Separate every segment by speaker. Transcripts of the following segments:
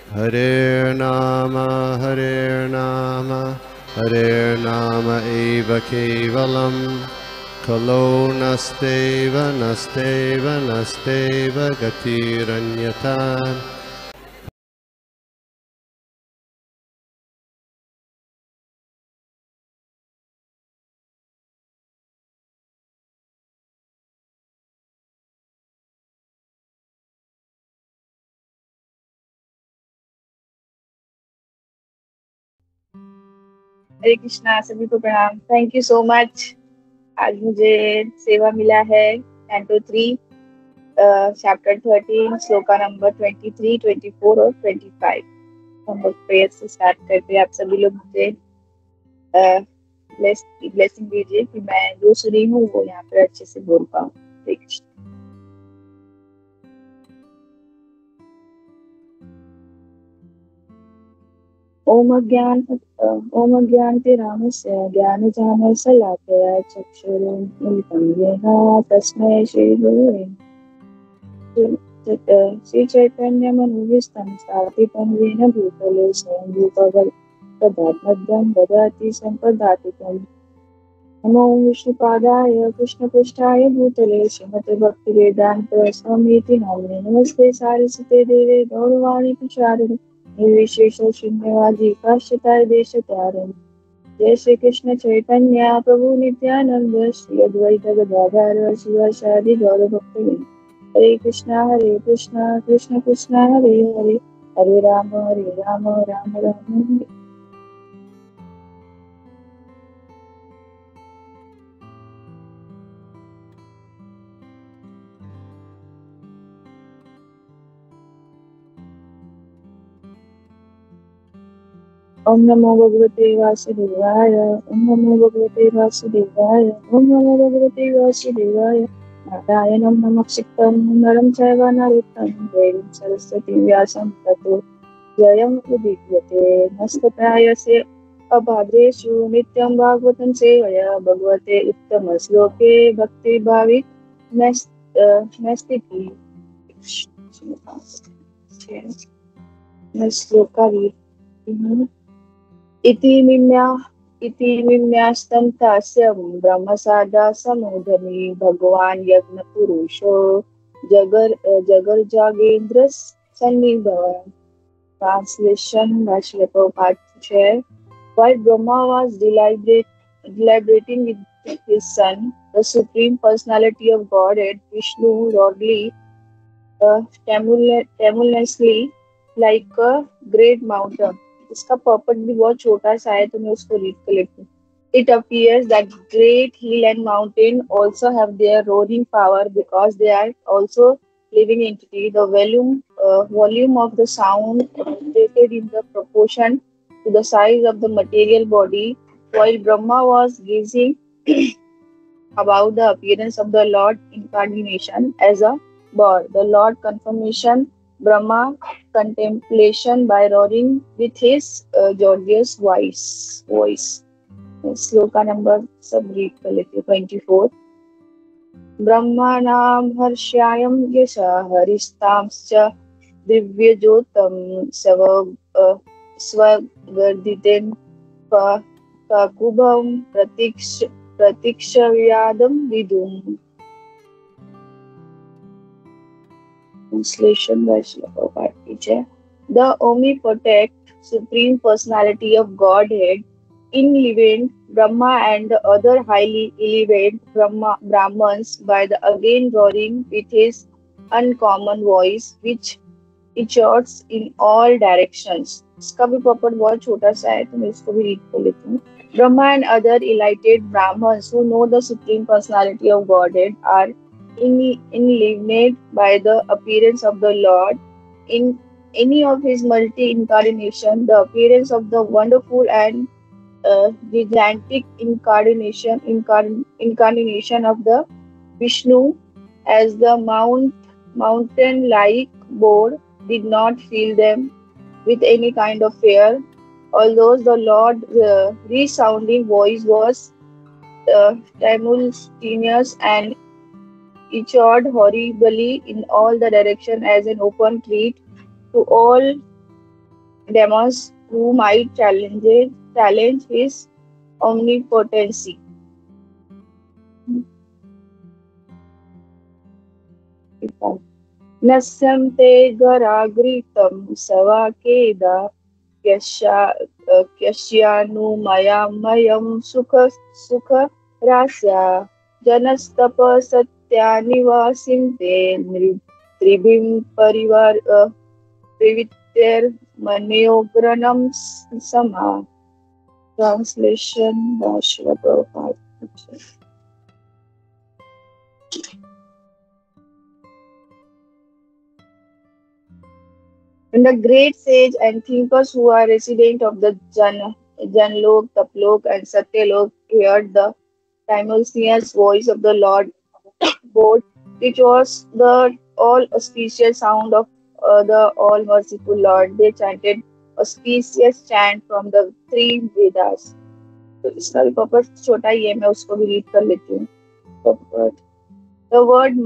Speaker 1: Hare Nama Hare Nama Eva Kevalam Kalo Nasteva Nasteva Nasteva Gatiranyata.
Speaker 2: हरे कृष्णा, सभी को प्रणाम। Thank you so much. आज मुझे सेवा मिला है कैंटो 3 चैप्टर 13 श्लोका नंबर 23, 24 और 25। हम लोग प्रेयर से स्टार्ट करते हैं। आप सभी लोग मुझे ब्लेसिंग दीजिए कि मैं जो सुनी हूँ वो यहाँ पर अच्छे से बोल पाऊँ। हरे कृष्ण। ओम अज्ञानतिरामस्य ज्ञानजामशलाकया चक्षुरुन्मिलितं येन तस्मै श्रीगुरवे श्री चैतन्यमनुविष्टं स्थापितं येन भूतले स्वयं रूपवद् ददाति सम्पदातिकम्। नमो विष्णुपादाय कृष्णपृष्ठाय भूतले श्रीमते भक्तिवेदान्त स्वामीति नामिने नमस्ते सारस्वते देवे गौरवाणी प्रचारिणे निर्विशेष शून्यवादी काश्यताय देशतारिणे। जय श्री कृष्ण चैतन्य प्रभु नित्यानंद श्री अद्वैत गदाधर शिवासादि गौरभक्तवृंद। हरे कृष्णा कृष्ण कृष्ण हरे हरे, हरे राम राम राम हरे। ओम नमो भगवते वासुदेवाय, ओम नमो भगवते वासुदेवाय, ओम नमो भगवते वासुदेवाय। नारायणं नमस्कृतं नरं चैव नरोत्तमं देवीं सरस्वतीं व्यासं ततो जयं उदीर्यते। नमस्कृतायस्य अभाद्रेषु नित्यं भागवतं सेवया भगवते उत्तमश्लोके भक्तिभावि नस्तिति। श्लोकावली इति मिम्यास्तं तस्य ब्रह्मसादा समुधमी भगवान् यज्ञपुरुषो जगर्जागेन्द्र सन्निभव। Translation by Srila Prabhupada share. While Brahma was deliberating with his son, the Supreme Personality of Godhead, Vishnu, lordly, tremulously like a great mountain. इसका पर्पट भी बहुत छोटा सा है, तो मैं उसको रीड कर लेती हूँ. It appears that great hill and mountain also have their roaring power because they are also living entity. The volume of the sound stated in the proportion to the size of the material body. While Brahma was gazing about the appearance of the Lord incarnation as a bird, the Lord confirmation Brahma contemplation by roaring with his gorgeous voice. Shloka number सब read कर लेते 24। ब्रह्मणां हर्ष्यायं यशा हरिस्तांश्च दिव्यज्योतं स्ववर्धितेन काकुभं प्रतीक्षव्यादं विदुम्। Translation by Srila Prabhupada teacher. The omnipotent Supreme Personality of Godhead, enlivened Brahma and the other highly elevated Brahmans by the again roaring with his uncommon voice, which echoes in all directions. इसका भी पॉपट बहुत छोटा सा है, तो मैं इसको भी रीड कर लेती हूँ. Brahma and other enlightened Brahmans who know the Supreme Personality of Godhead are enlivened by the appearance of the Lord in any of his multi-incarnation, the appearance of the wonderful and gigantic incarnation of the Vishnu as the mountain-like board did not fill them with any kind of fear, although the Lord's resounding voice was tumultuous and echoed horribly in all the directions as an open treat to all demons who might challenge his omnipotency. नस्यं ते गरागृतं सवाकेदा क्यस्यानुमयामयं सुख रास्या जनस्तपसत्यानिवासिं ते त्रिभिं प्रवित्तेर्मन्योग्रणं समा. Translation by Srila Prabhupada. And the great sage and thinkers who are resident of the Janlok, Taplok, and Satyalok heard the simultaneous voice of the Lord both, which was the all auspicious sound of the all merciful Lord. They chanted auspicious chant from the three Vedas. तो इसका भी purport छोटा ही है, मैं उसको भी read कर लेती हूँ. The word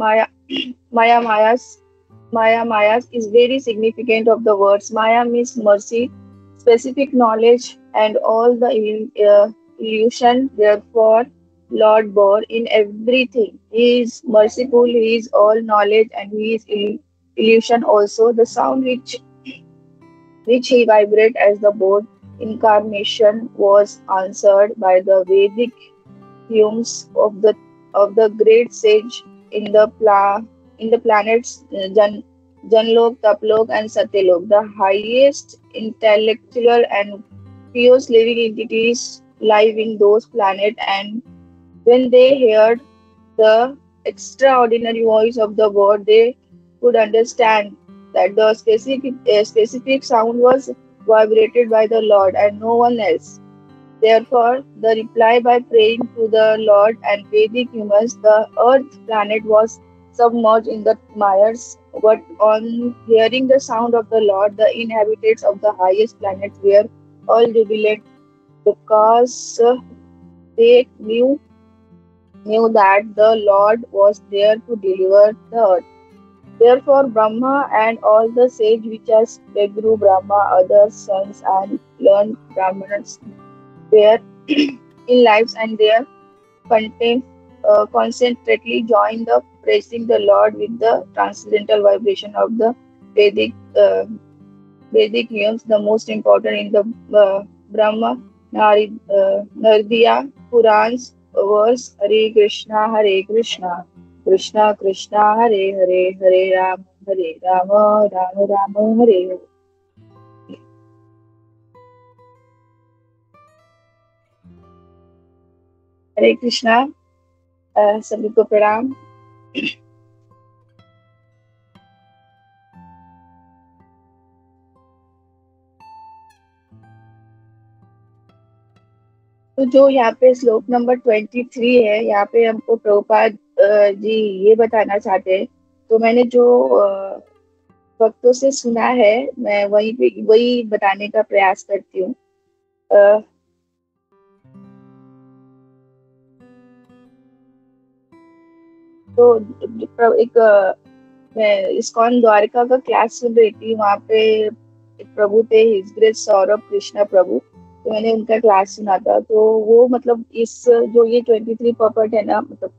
Speaker 2: Mayas is very significant of the words. Maya means mercy, specific knowledge, and all the illusion. Therefore, Lord bore in everything. He is merciful, He is all knowledge, and He is illusion also. The sound which He vibrate as the board incarnation was answered by the Vedic hymns of the great sage in the planets Janlok, Taplok, and Satyalok, the highest intellectual and pure living entities live in those planets. And when they heard the extraordinary voice of the God, they could understand that the specific sound was vibrated by the Lord and no one else. Therefore, the reply by praying to the Lord and Vedic humans, the earth planet was submerged in the mires. But on hearing the sound of the Lord, the inhabitants of the highest planets were all jubilant because they knew that the Lord was there to deliver the earth. Therefore, Brahma and all the sage which as Guru Brahma, other sons and learned Brahmanas were in lives and their concentrately join the praising the Lord with the transcendental vibration of the Vedic hymns, the most important in the Brahma Nardiya Purans verse Hare Krishna, Krishna Krishna, Hare Hare, Hare Rama, Rama Rama, Hare Hare. हरे कृष्णा. सभी को प्रणाम. तो जो यहाँ पे श्लोक number 23 है, यहाँ पे हमको प्रभुपाद जी ये बताना चाहते हैं. तो मैंने जो भक्तों से सुना है, मैं वही बताने का प्रयास करती हूँ. तो एक मैं इस्कॉन द्वारका का क्लास सुन रही थी. वहाँ पे एक प्रभु थे, हिज ग्रेस सौरभ कृष्णा प्रभु. तो मैंने उनका क्लास सुना था. तो वो मतलब इस जो ये 23 पर्पट है ना, मतलब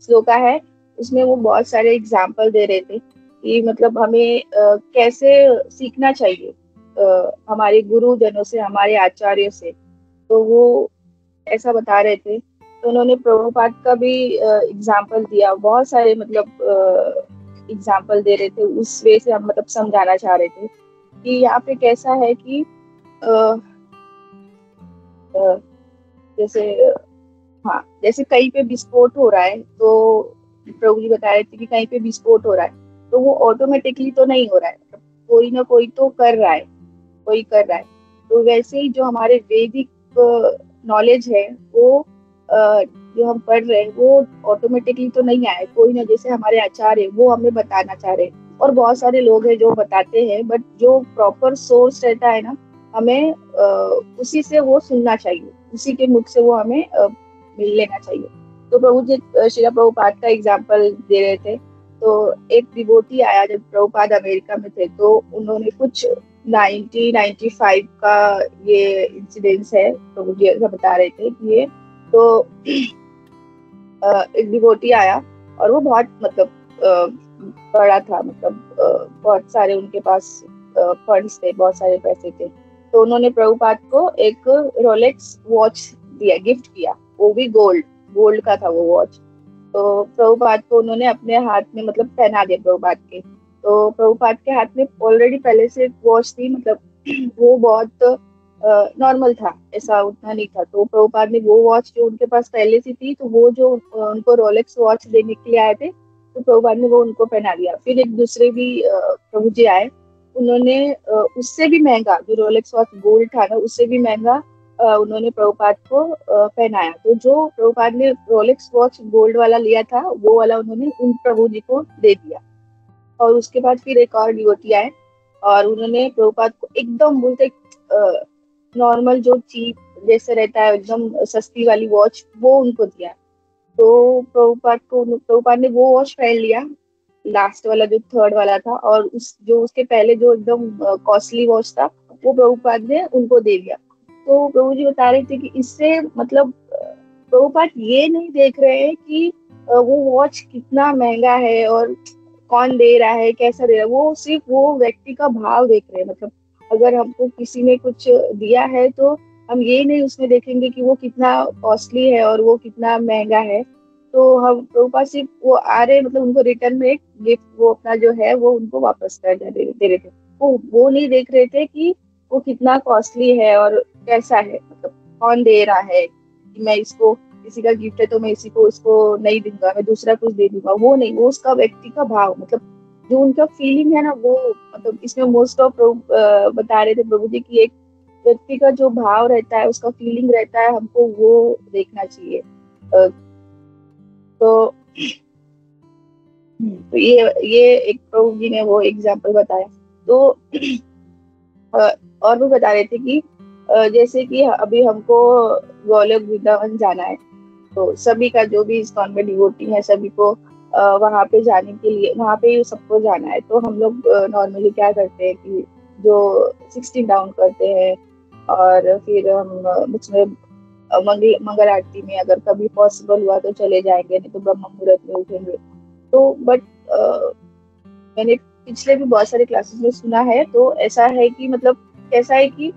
Speaker 2: श्लोका है, उसमें वो बहुत सारे एग्जाम्पल दे रहे थे कि मतलब हमें कैसे सीखना चाहिए हमारे गुरुजनों से, हमारे आचार्य से. तो वो ऐसा बता रहे थे. तो उन्होंने प्रभुपाद का भी एग्जाम्पल दिया. बहुत सारे मतलब एग्जाम्पल दे रहे थे. उस वे से हम मतलब समझाना चाह रहे थे कि यहाँ पे कैसा है कि जैसे कहीं पे विस्फोट हो रहा है, तो प्रभु जी बता रहे थे कि कहीं पे विस्फोट हो रहा है तो वो ऑटोमेटिकली तो नहीं हो रहा है, कोई ना कोई तो कर रहा है, कोई कर रहा है. तो वैसे ही जो हमारे वैदिक नॉलेज है वो जो हम पढ़ रहे हैं वो ऑटोमेटिकली तो नहीं आए. कोई ना, जैसे हमारे आचार्य वो हमें बताना चाह रहे हैं, और बहुत सारे लोग हैं जो बताते हैं, बट जो प्रॉपर सोर्स रहता है ना, हमें उसी से वो सुनना चाहिए, उसी के मुख से वो हमें मिल लेना चाहिए. तो प्रभु जी श्रीला प्रभुपाद का एग्जाम्पल दे रहे थे. तो एक डिवोटी आया जब प्रभुपाद अमेरिका में थे, तो उन्होंने कुछ 1995 का ये इंसिडेंस है। तो मुझे ऐसा बता रहे थे कि ये तो एक डिवोटी आया और वो बहुत मतलब बड़ा था, मतलब बहुत सारे उनके पास फंड्स थे, बहुत सारे पैसे थे। तो उन्होंने प्रभुपाद को एक रोलेक्स वॉच दिया, गिफ्ट किया, वो भी गोल्ड गोल्ड का था वो वॉच। तो प्रभुपाद को उन्होंने अपने हाथ में मतलब पहना दिया प्रभुपाद के। तो प्रभुपाद के हाथ में ऑलरेडी पहले से वॉच थी, मतलब वो बहुत नॉर्मल था, ऐसा उतना नहीं था। तो प्रभुपाद ने वो वॉच जो उनके पास पहले से थी, तो वो जो उनको रोलेक्स वॉच देने के लिए आए थे, तो प्रभुपाद ने वो उनको पहना दिया। फिर एक दूसरे भी प्रभु जी आए, उन्होंने उससे भी महंगा, जो रोलेक्स वॉच गोल्ड था ना, उससे भी महंगा उन्होंने प्रभुपाद को पहनाया। तो जो प्रभुपाद ने रोलेक्स वॉच गोल्ड वाला लिया था, वो वाला उन्होंने उन प्रभु जी को दे दिया। और उसके बाद फिर एक और डिवोटी आए और उन्होंने प्रभुपाद को एकदम बोलते नॉर्मल जो चीप जैसे रहता है, एकदम सस्ती वाली वॉच, वो उनको दिया। तो प्रभुपाद ने वो वॉच पहन लिया, लास्ट वाला जो थर्ड वाला था, और उस जो उसके पहले जो एकदम कॉस्टली वॉच था, वो प्रभुपाद ने उनको दे दिया। तो प्रभु जी बता रहे थे कि इससे मतलब प्रभुपाद ये नहीं देख रहे हैं कि वो वॉच कितना महंगा है और कौन दे रहा है, कैसा दे रहा है, वो सिर्फ वो व्यक्ति का भाव देख रहे हैं। मतलब अगर हमको किसी ने कुछ दिया है, तो हम ये नहीं उसमें देखेंगे कि वो कितना कॉस्टली है और वो कितना महंगा है। तो हम प्रभुपाद सिर्फ वो आ रहे, मतलब उनको रिटर्न में एक गिफ्ट, वो अपना जो है वो उनको वापस कर दे रहे थे। वो नहीं देख रहे थे कि वो कितना कॉस्टली है और कैसा है, मतलब कौन दे रहा है, कि मैं इसको, किसी का गिफ्ट है तो मैं इसी को इसको नहीं दूंगा, मैं दूसरा कुछ दे दूंगा, वो नहीं, वो उसका व्यक्ति का भाव, मतलब जो उनका फीलिंग है ना, वो मतलब इसमें मोस्ट ऑफ बता रहे थे प्रभु जी की एक व्यक्ति का जो भाव रहता है, उसका फीलिंग रहता है, हमको वो देखना चाहिए। तो ये एक प्रभु जी ने वो एग्जाम्पल बताया। तो और भी बता रहे थे कि जैसे कि अभी हमको गोलोक वृंदावन जाना है, तो सभी का जो भी इस्कॉन में डिवोटी है, सभी को वहां पे जाने के लिए, वहां पे सबको जाना है। तो हम लोग नॉर्मली क्या करते हैं कि जो 16 डाउन करते हैं, और फिर हम उसमें मंगल आरती में अगर कभी पॉसिबल हुआ तो चले जाएंगे, नहीं तो ब्रह्म मुहूर्त में उठेंगे। तो बट मैंने पिछले भी बहुत सारे क्लासेस में सुना है, तो ऐसा है कि मतलब कैसा है कि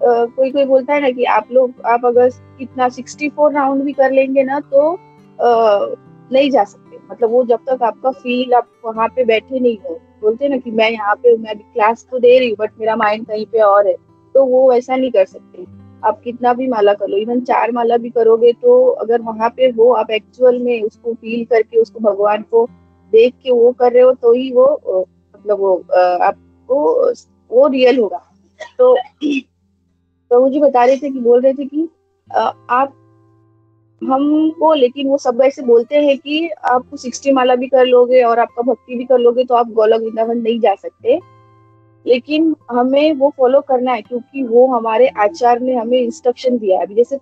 Speaker 2: कोई कोई बोलता है ना कि आप अगर कितना 64 राउंड भी कर लेंगे ना, तो नहीं जा सकते। मतलब वो जब तक आपका फील, आप वहां पे बैठे नहीं हो, बोलते हैं ना कि मैं यहाँ पे, मैं अभी क्लास तो दे रही हूँ बट मेरा माइंड कहीं पे और है, तो वो ऐसा नहीं कर सकते। आप कितना भी माला कर लो, इवन 4 माला भी करोगे, तो अगर वहां पे हो, आप एक्चुअल में उसको फील करके, उसको भगवान को देख के वो कर रहे हो, तो ही वो मतलब वो आपको वो रियल होगा। तो प्रभु जी बता रहे थे कि बोल रहे थे कि आप हमको, लेकिन वो सब ऐसे बोलते हैं कि आप 60 माला भी कर लोगे और आपका भक्ति भी कर लोगे तो आप गोलोक वृंदावन नहीं जा सकते। लेकिन हमें वो फॉलो करना है, क्योंकि वो हमारे आचार्य ने हमें इंस्ट्रक्शन दिया है। अभी जैसे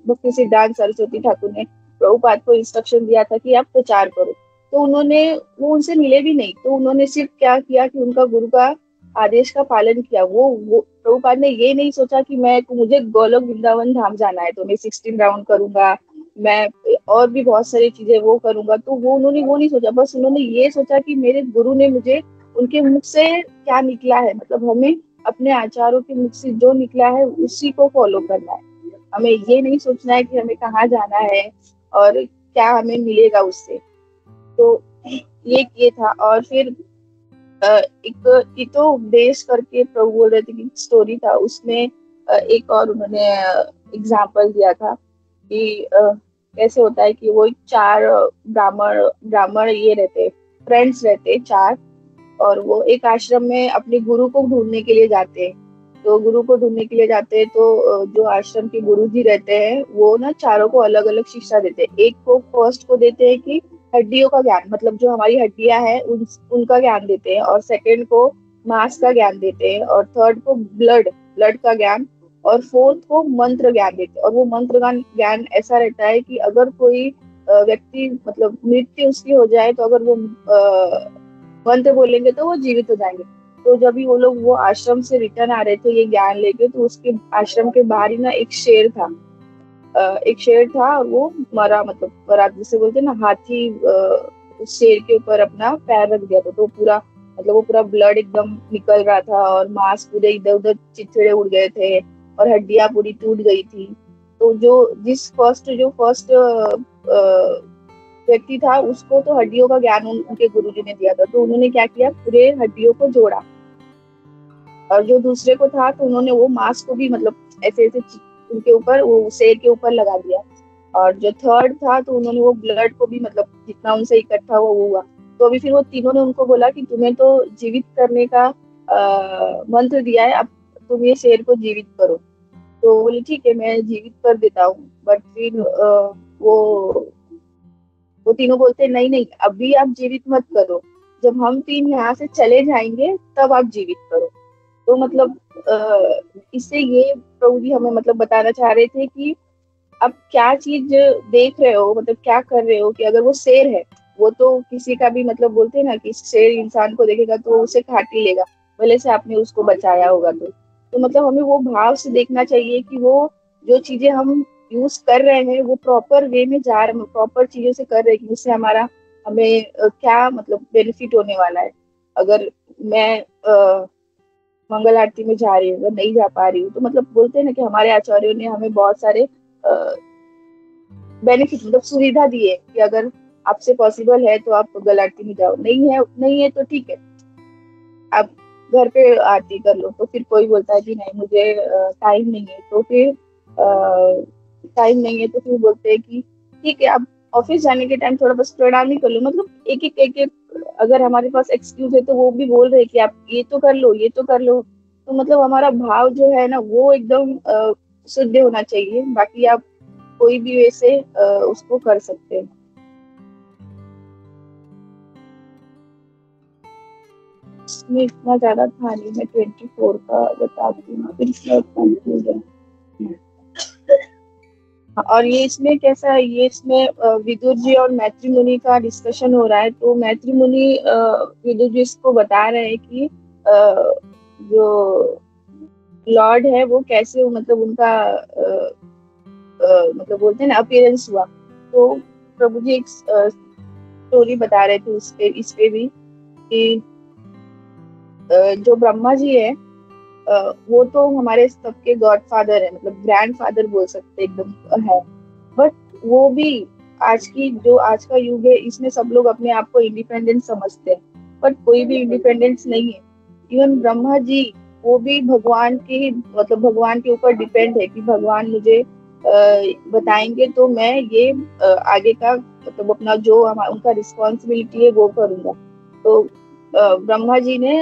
Speaker 2: भक्ति सिद्धांत सरस्वती ठाकुर ने प्रभुपाद को इंस्ट्रक्शन दिया था कि आप प्रचार करो, तो उन्होंने, वो उनसे मिले भी नहीं, तो उन्होंने सिर्फ क्या किया कि उनका गुरु का आदेश का पालन किया। वो प्रभुपाद ने ये नहीं सोचा कि मुझे गोलोक वृंदावन धाम जाना है तो मैं 16 राउंड करूंगा, मैं और भी बहुत सारी चीजें वो करूंगा, तो वो उन्होंने वो नहीं सोचा। बस उन्होंने ये सोचा कि मेरे गुरु ने मुझे, उनके मुख से क्या निकला है, मतलब हमें अपने आचार्यों के मुख से जो निकला है उसी को फॉलो करना है। हमें ये नहीं सोचना है कि हमें कहाँ जाना है और क्या हमें मिलेगा उससे। तो ये था। और फिर एक इतो उपदेश करके प्रभु बोल रहे थे कि स्टोरी था, उसमें एक और उन्होंने एग्जाम्पल दिया था कि कैसे होता है कि वो 4 ब्राह्मण ब्राह्मण ये रहते, फ्रेंड्स रहते 4, और वो एक आश्रम में अपने गुरु को ढूंढने के लिए जाते हैं। तो गुरु को ढूंढने के लिए जाते हैं, तो जो आश्रम के गुरु जी रहते हैं, वो ना चारों को अलग अलग शिक्षा देते हैं। एक को फर्स्ट को देते हैं कि हड्डियों का ज्ञान, मतलब जो हमारी हड्डियां हैं उनका ज्ञान देते हैं, और सेकंड को मांस का ज्ञान देते हैं, और थर्ड को ब्लड ब्लड का ज्ञान, और फोर्थ को मंत्र ज्ञान देते हैं। और वो मंत्र ज्ञान ऐसा रहता है कि अगर कोई व्यक्ति, मतलब मृत्यु उसकी हो जाए, तो अगर वो मंत्र बोलेंगे तो वो जीवित हो जाएंगे। तो जब भी वो लोग वो आश्रम से रिटर्न आ रहे थे ये ज्ञान लेके, तो उसके आश्रम के बाहर ही ना एक शेर था। एक शेर था और वो मरा, मतलब मरा जिसे बोलते हैं ना, हाथी उस शेर के ऊपर अपना पैर रख दिया था, तो पूरा मतलब वो पूरा ब्लड एकदम निकल रहा था और मांस पूरे इधर उधर चिथड़े उड़ गए थे और हड्डियां पूरी टूट गई थी। तो जो फर्स्ट व्यक्ति था उसको तो हड्डियों का ज्ञान उनके गुरुजी ने दिया था, तो उन्होंने क्या किया, पूरे हड्डियों को जोड़ा। और जो दूसरे को था तो उन्होंने वो मांस को भी मतलब ऐसे ऐसे उनके ऊपर, वो शेर के ऊपर लगा दिया। और जो थर्ड था तो उन्होंने वो ब्लड को भी मतलब जितना उनसे इकट्ठा हुआ। तो अभी फिर वो तीनों ने उनको बोला कि तुम्हें तो जीवित करने का मंत्र दिया है, अब तुम ये शेर को जीवित करो। तो बोले ठीक है मैं जीवित कर देता हूँ। बट फिर वो तीनों बोलते नहीं नहीं, अभी आप जीवित मत करो, जब हम तीन यहाँ से चले जाएंगे तब आप जीवित करो। तो मतलब इससे ये प्रभु जी हमें मतलब बताना चाह रहे थे कि अब क्या चीज देख रहे हो, मतलब क्या कर रहे हो, कि अगर वो शेर है, वो तो किसी का भी मतलब बोलते हैं ना कि शेर इंसान को देखेगा तो वो उसे काट ही लेगा, भले से आपने उसको बचाया होगा। तो मतलब हमें वो भाव से देखना चाहिए कि वो जो चीजें हम यूज कर रहे हैं वो प्रॉपर वे में जा रहे हैं, प्रॉपर चीजों से कर रहे हैं कि उससे हमारा हमें क्या मतलब बेनिफिट होने वाला है। अगर मैं मंगल आरती में जा रही हूँ, अगर नहीं जा पा रही हूँ, तो मतलब बोलते हैं ना कि हमारे आचार्यों ने हमें बहुत सारे बेनिफिट मतलब सुविधा दी है कि अगर आपसे पॉसिबल है तो आप मंगल आरती में जाओ, नहीं है तो ठीक है, आप घर पे आरती कर लो। तो फिर कोई बोलता है कि नहीं मुझे टाइम नहीं है, तो फिर टाइम नहीं है तो फिर बोलते हैं कि ठीक है आप ऑफिस जाने के टाइम थोड़ा बस प्रणाम ही कर लो। मतलब एक अगर हमारे पास एक्सक्यूज है तो वो भी बोल रहे हैं कि आप ये तो कर लो, ये तो कर लो। तो मतलब हमारा भाव जो है ना वो एकदम शुद्ध होना चाहिए, बाकी आप कोई भी वैसे उसको कर सकते हैं। इसमें इतना ज्यादा था नहीं, मैं 24 का बताती हूँ फिर इसमें कंफ्यूजन। और ये इसमें कैसा है, ये इसमें विदुर जी और मैत्री मुनि का डिस्कशन हो रहा है। तो मैत्री मुनि विदुर जी इसको बता रहे हैं कि जो लॉर्ड है वो कैसे मतलब उनका मतलब बोलते हैं ना अपीयरेंस हुआ। तो प्रभु जी एक स्टोरी बता रहे थे इस पे भी कि जो ब्रह्मा जी है वो तो हमारे सबके गॉड फादर है, मतलब ग्रैंड फादर बोल सकते एकदम है। बट वो भी आज का युग है, इसमें सब लोग अपने आप को इंडिपेंडेंट समझते हैं, बट कोई भी इंडिपेंडेंस नहीं है। इवन ब्रह्मा जी वो भी भगवान की मतलब भगवान के ऊपर डिपेंड है कि भगवान मुझे बताएंगे तो मैं ये आगे का मतलब अपना जो उनका रिस्पॉन्सिबिलिटी है वो करूंगा। तो ब्रह्मा जी ने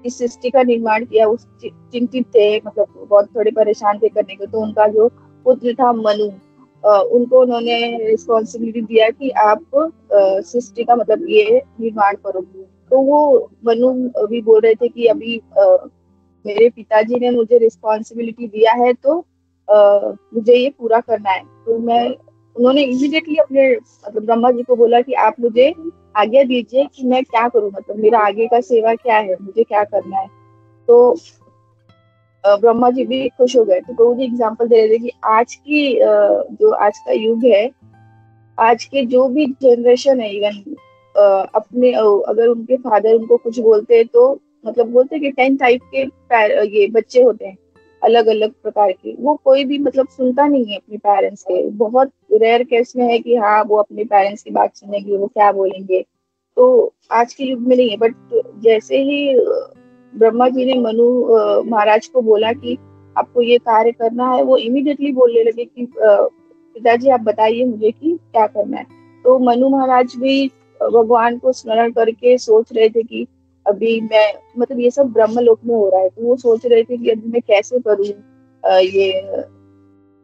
Speaker 2: इस सृष्टि का निर्माण किया, उस चिंतित थे, मतलब बहुत थोड़े परेशान थे करने को। तो उनका जो पुत्र था मनु, उनको उन्होंने रिस्पॉन्सिबिलिटी दिया कि आप सृष्टि का मतलब ये निर्माण करो। तो वो मनु भी बोल रहे थे कि अभी मेरे पिताजी ने मुझे रिस्पॉन्सिबिलिटी दिया है तो मुझे ये पूरा करना है। तो मैं उन्होंने इमीडिएटली अपने मतलब ब्रह्मा जी को बोला कि आप मुझे आज्ञा दीजिए कि मैं क्या करूं, मतलब मेरा आगे का सेवा क्या है, मुझे क्या करना है। तो ब्रह्मा जी भी खुश हो गए। तो प्रभु जी एग्जाम्पल दे रहे थे कि जो आज का युग है, आज के जो भी जनरेशन है, इवन अपने अगर उनके फादर उनको कुछ बोलते हैं तो मतलब बोलते हैं कि 10 टाइप के ये बच्चे होते हैं अलग अलग प्रकार के, वो कोई भी मतलब सुनता नहीं है अपने पेरेंट्स के। बहुत रेयर केस में है कि हाँ वो अपने पेरेंट्स की बात सुनेंगे, वो क्या बोलेंगे। तो आज के युग में नहीं है। बट जैसे ही ब्रह्मा जी ने मनु महाराज को बोला कि आपको ये कार्य करना है, वो इमीडिएटली बोलने लगे कि पिताजी आप बताइए मुझे कि क्या करना है। तो मनु महाराज भी भगवान को स्मरण करके सोच रहे थे कि अभी मैं मतलब ये सब ब्रह्म लोक में हो रहा है, तो वो सोच रहे थे कि अभी मैं कैसे करूँ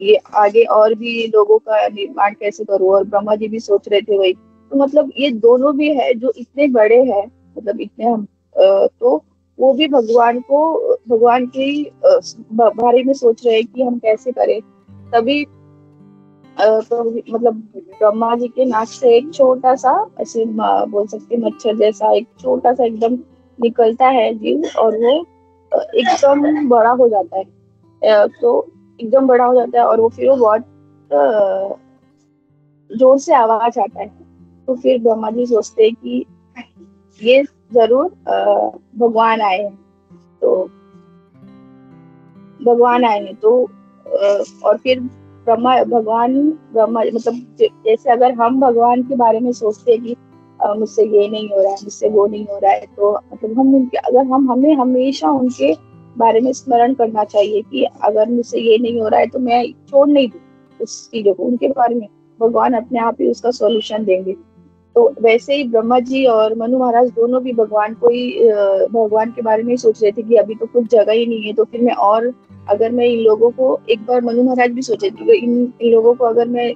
Speaker 2: ये आगे और भी लोगों का निर्माण कैसे करूँ। और ब्रह्मा जी भी सोच रहे थे वही। तो मतलब ये दोनों भी है जो इतने बड़े हैं, मतलब इतने हम तो वो भी भगवान के बारे में सोच रहे हैं कि हम कैसे करें। तभी तो मतलब ब्रह्मा जी के नाक से एक छोटा सा, ऐसे बोल सकते मच्छर जैसा एक छोटा सा एकदम निकलता है जीव, और वो एकदम बड़ा हो जाता है। तो एकदम बड़ा हो जाता है, और वो फिर वो बहुत जोर से आवाज आता है। तो फिर ब्रह्मा जी सोचते हैं कि ये जरूर भगवान आए हैं। तो भगवान आए हैं तो और फिर ब्रह्मा मतलब जैसे अगर हम भगवान के बारे में सोचते हैं कि मुझसे ये नहीं हो रहा है, मुझसे वो नहीं हो रहा है, तो मतलब हम उनके, अगर हम हमें हमेशा उनके बारे में स्मरण करना चाहिए कि अगर मुझसे ये नहीं हो रहा है तो मैं छोड़ नहीं दूँ उस चीजों को, उनके बारे में भगवान अपने आप ही उसका सॉल्यूशन देंगे। तो वैसे ही ब्रह्मा जी और मनु महाराज दोनों भी भगवान के बारे में ही सोच रहे थे कि अभी तो कुछ जगह ही नहीं है, तो फिर मैं, और अगर मैं इन लोगों को, एक बार मनु महाराज भी सोचे थे कि इन लोगों को अगर मैं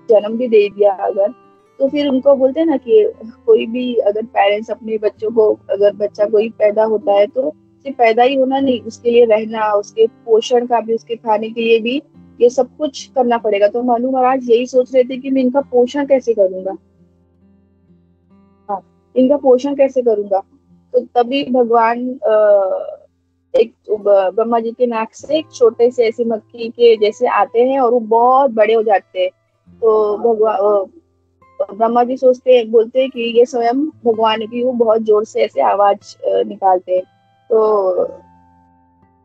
Speaker 2: जन्म भी दे दिया अगर, तो फिर उनको बोलते हैं ना कि कोई भी अगर पेरेंट्स अपने बच्चों को, अगर बच्चा कोई पैदा होता है तो सिर्फ पैदा ही होना नहीं, उसके लिए रहना, उसके पोषण का भी, उसके खाने के लिए भी ये सब कुछ करना पड़ेगा। तो मनु महाराज यही सोच रहे थे कि मैं इनका पोषण कैसे करूंगा, हाँ, इनका पोषण कैसे करूंगा। तो तभी भगवान एक ब्रह्मा जी के नाक से एक छोटे से ऐसे मक्खी के जैसे आते हैं, और वो बहुत बड़े हो जाते हैं। तो ब्रह्मा जी सोचते हैं, बोलते हैं कि ये स्वयं भगवान है, कि वो बहुत जोर से ऐसे आवाज निकालते हैं। तो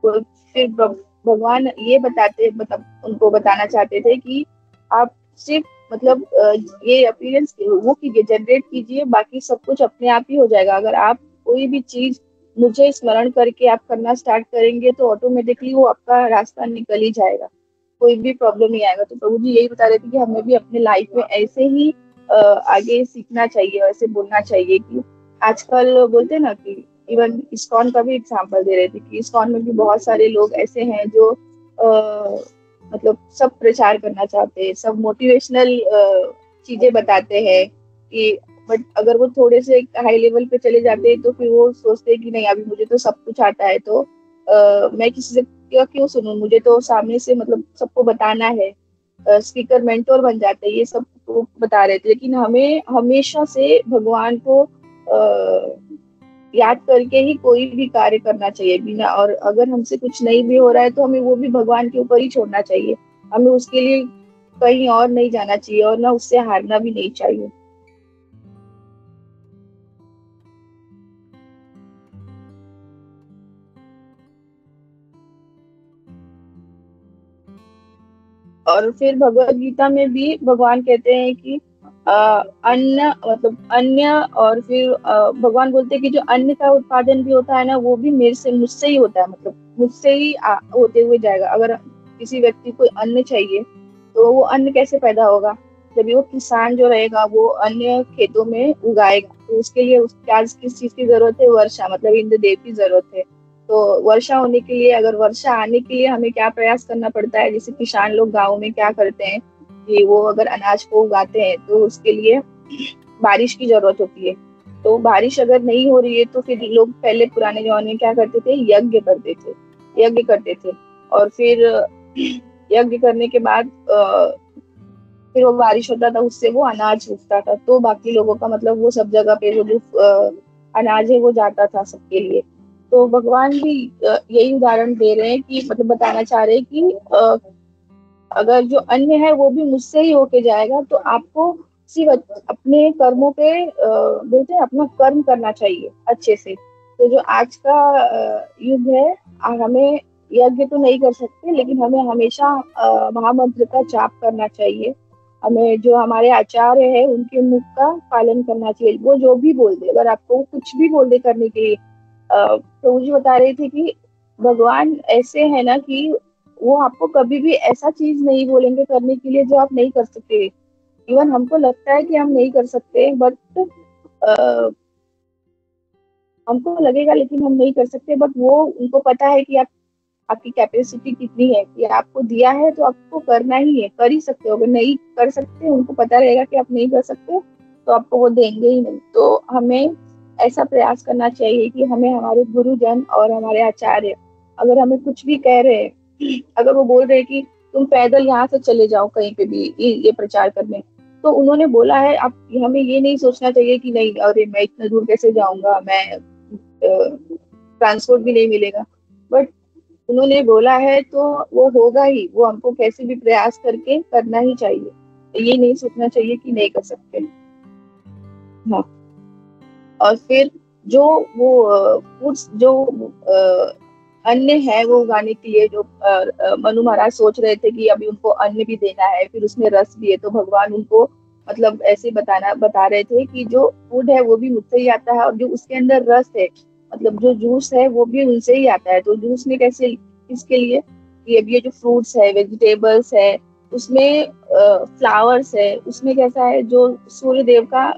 Speaker 2: वो फिर भगवान ये बताते, मतलब उनको बताना चाहते थे कि आप सिर्फ मतलब ये अपीयरेंस वो कीजिए, जनरेट कीजिए, बाकी सब कुछ अपने आप ही हो जाएगा। अगर आप कोई भी चीज मुझे स्मरण करके आप करना स्टार्ट करेंगे तो ऑटोमेटिकली वो आपका रास्ता निकल ही जाएगा, कोई भी प्रॉब्लम नहीं आएगा। तो प्रभु जी यही बता रहे थे कि हमें भी अपने लाइफ में ऐसे ही आगे सीखना चाहिए, ऐसे बोलना चाहिए कि आजकल बोलते हैं ना कि इवन इस्कॉन का भी एग्जाम्पल दे रहे थे कि इस्कॉन में भी बहुत सारे लोग ऐसे हैं जो मतलब सब प्रचार करना चाहते हैं, सब मोटिवेशनल चीजें बताते हैं कि, बट अगर वो थोड़े से हाई लेवल पे चले जाते हैं तो फिर वो सोचते हैं कि नहीं, अभी मुझे तो सब कुछ आता है, तो मैं किसी से क्यों सुनूं, मुझे तो सामने से मतलब सबको बताना है। स्पीकर मेंटोर बन जाते हैं, ये सब वो बता रहे थे। लेकिन हमें हमेशा से भगवान को याद करके ही कोई भी कार्य करना चाहिए बिना, और अगर हमसे कुछ नहीं भी हो रहा है तो हमें वो भी भगवान के ऊपर ही छोड़ना चाहिए। हमें उसके लिए कहीं और नहीं जाना चाहिए, और ना उससे हारना भी नहीं चाहिए। और फिर भगवत गीता में भी भगवान कहते हैं कि अन्न मतलब अन्य, और फिर भगवान बोलते हैं कि जो अन्न का उत्पादन भी होता है ना, वो भी मेरे से, मुझसे ही होता है, मतलब मुझसे ही होते हुए जाएगा। अगर किसी व्यक्ति को अन्न चाहिए तो वो अन्न कैसे पैदा होगा, जब वो किसान जो रहेगा वो अन्य खेतों में उगाएगा, तो उसके लिए क्या किस चीज की जरूरत है, वर्षा, मतलब इंद्र देव की जरूरत है। तो वर्षा होने के लिए, अगर वर्षा आने के लिए हमें क्या प्रयास करना पड़ता है, जैसे किसान लोग गाँव में क्या करते हैं कि वो अगर अनाज को उगाते हैं तो उसके लिए बारिश की जरूरत होती है। तो बारिश अगर नहीं हो रही है तो फिर लोग पहले पुराने जमाने में क्या करते थे, यज्ञ करते थे। और फिर यज्ञ करने के बाद फिर वो बारिश होता था, उससे वो अनाज उगता था, तो बाकी लोगों का मतलब वो सब जगह पे वो जो अनाज है वो जाता था सबके लिए। तो भगवान भी यही उदाहरण दे रहे हैं कि मतलब बताना चाह रहे हैं कि अगर जो अन्य है वो भी मुझसे ही होके जाएगा, तो आपको सिर्फ अपने कर्मों पे बोलते हैं अपना कर्म करना चाहिए अच्छे से। तो जो आज का युग है, हमें यज्ञ तो नहीं कर सकते, लेकिन हमें हमेशा महामंत्र का जाप करना चाहिए। हमें जो हमारे आचार्य है उनके मुख का पालन करना चाहिए, वो जो भी बोल दे, अगर आपको कुछ भी बोल दे करने के लिए। तो मुझे बता रही थी कि भगवान ऐसे है ना कि वो आपको कभी भी ऐसा चीज नहीं बोलेंगे करने के लिए जो आप नहीं कर सकते। इवन हमको लगता है कि हम नहीं कर सकते, बट हमको लगेगा लेकिन हम नहीं कर सकते, बट वो उनको पता है कि आप, आपकी कैपेसिटी कितनी है, कि आपको दिया है तो आपको करना ही है, कर ही सकते हो। अगर नहीं कर सकते, उनको पता रहेगा कि आप नहीं कर सकते, तो आपको वो देंगे ही नहीं। तो हमें ऐसा प्रयास करना चाहिए कि हमें हमारे गुरुजन और हमारे आचार्य अगर हमें कुछ भी कह रहे हैं, अगर वो बोल रहे हैं कि तुम पैदल यहाँ से चले जाओ कहीं पे भी ये प्रचार करने। तो उन्होंने बोला है आप हमें ये नहीं सोचना चाहिए कि नहीं अरे मैं इतना दूर कैसे जाऊंगा, मैं ट्रांसपोर्ट भी नहीं मिलेगा। बट उन्होंने बोला है तो वो होगा ही, वो हमको कैसे भी प्रयास करके करना ही चाहिए। ये नहीं सोचना चाहिए कि नहीं कर सकते। हाँ। और फिर जो वो फूड्स जो अन्न है वो उगाने के लिए जो मनु महाराज सोच रहे थे कि अभी उनको अन्न भी देना है, फिर उसमें रस भी है, तो भगवान उनको मतलब ऐसे बता रहे थे कि जो फूड है वो भी मुझसे ही आता है, और जो उसके अंदर रस है मतलब जो जूस है वो भी उनसे ही आता है। तो जूस में कैसे, इसके लिए कि अभी ये जो फ्रूट्स है, वेजिटेबल्स है, उसमें फ्लावर्स है, उसमें कैसा है जो सूर्य देव का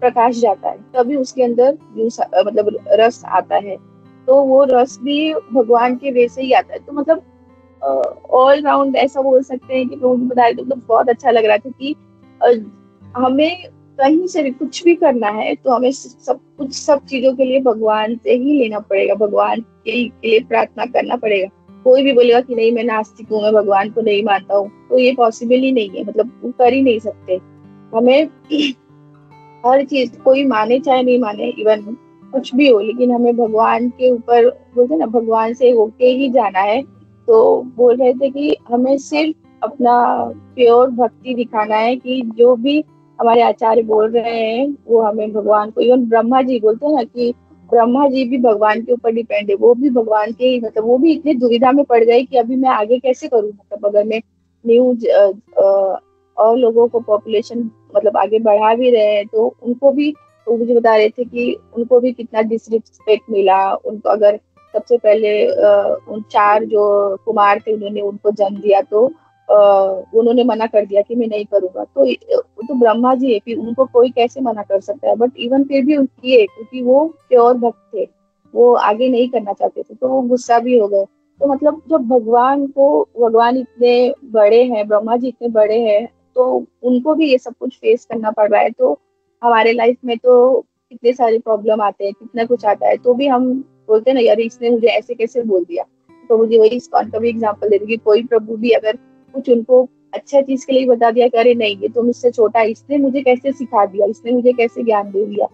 Speaker 2: प्रकाश जाता है तभी उसके अंदर जूस मतलब रस आता है। तो वो रस भी भगवान के वे से ही आता है। तो मतलब ऑल राउंड ऐसा बोल सकते हैं कि प्रभु बता रहे थे, मतलब बहुत अच्छा लग रहा था कि अ, हमें कहीं से भी कुछ भी करना है तो हमें सब कुछ सब चीजों के लिए भगवान से ही लेना पड़ेगा, भगवान के लिए प्रार्थना करना पड़ेगा। कोई भी बोलेगा कि नहीं मैं नास्तिक हूँ, मैं भगवान को नहीं मानता हूँ, तो ये पॉसिबल ही नहीं है, मतलब वो कर ही नहीं सकते। हमें हर चीज कोई माने चाहे नहीं माने, इवन कुछ भी हो, लेकिन हमें भगवान के ऊपर बोलते हैं ना भगवान से होके ही जाना है। तो बोल रहे थे कि हमें सिर्फ अपना प्योर भक्ति दिखाना है कि जो भी हमारे आचार्य बोल रहे हैं वो हमें भगवान को, इवन ब्रह्मा जी बोलते हैं ना कि ब्रह्मा जी भी भगवान के ऊपर डिपेंड है, वो भी भगवान के ही मतलब वो भी इतनी दुविधा में पड़ गए कि अभी मैं आगे कैसे करूँ, मतलब अगर मैं न्यूज और लोगों को पॉपुलेशन मतलब आगे बढ़ा भी रहे हैं तो उनको भी, तो मुझे बता रहे थे कि उनको भी कितना डिसरिस्पेक्ट मिला उनको। अगर सबसे पहले उन 4 जो कुमार थे उन्होंने उनको जन्म दिया तो उन्होंने मना कर दिया कि मैं नहीं करूंगा। तो ब्रह्मा जी है, फिर उनको कोई कैसे मना कर सकता है, बट इवन फिर भी उनकी है क्योंकि वो प्योर भक्त थे, वो आगे नहीं करना चाहते थे तो वो गुस्सा भी हो गए। तो मतलब जब भगवान इतने बड़े हैं, ब्रह्मा जी इतने बड़े हैं, तो उनको भी ये सब कुछ फेस करना पड़ रहा है। तो हमारे लाइफ में तो कितने सारे प्रॉब्लम आते हैं, कितना कुछ आता है, तो भी हम बोलते हैं ना यार इसने मुझे ऐसे कैसे बोल दिया। तो मुझे वही इस्कॉन का भी एग्जांपल दे दूंगी, कोई प्रभु भी अगर कुछ उनको अच्छा चीज के लिए बता दिया कि अरे नहीं ये तो मुझसे छोटा है, इसने मुझे कैसे सिखा दिया, इसने मुझे कैसे ज्ञान दे दिया।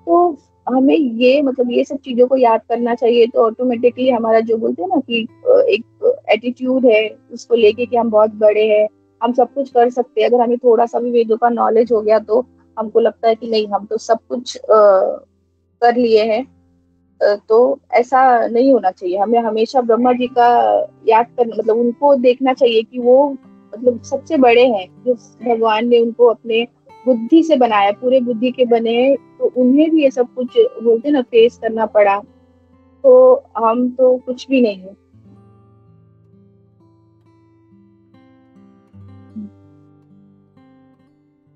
Speaker 2: तो हमें ये मतलब ये सब चीजों को याद करना चाहिए, तो ऑटोमेटिकली हमारा जो बोलते हैं ना कि एक एटीट्यूड है उसको लेके कि हम बहुत बड़े हैं, हम सब कुछ कर सकते हैं। अगर हमें थोड़ा सा भी वेदों का नॉलेज हो गया तो हमको लगता है कि नहीं हम तो सब कुछ कर लिए हैं। तो ऐसा नहीं होना चाहिए, हमें हमेशा ब्रह्मा जी का याद करना मतलब उनको देखना चाहिए कि वो मतलब सबसे बड़े हैं, जो भगवान ने उनको अपने बुद्धि से बनाया, पूरे बुद्धि के बने हैं, तो उन्हें भी ये सब कुछ बोलते हैं ना फेस करना पड़ा। तो हम तो कुछ भी नहीं है।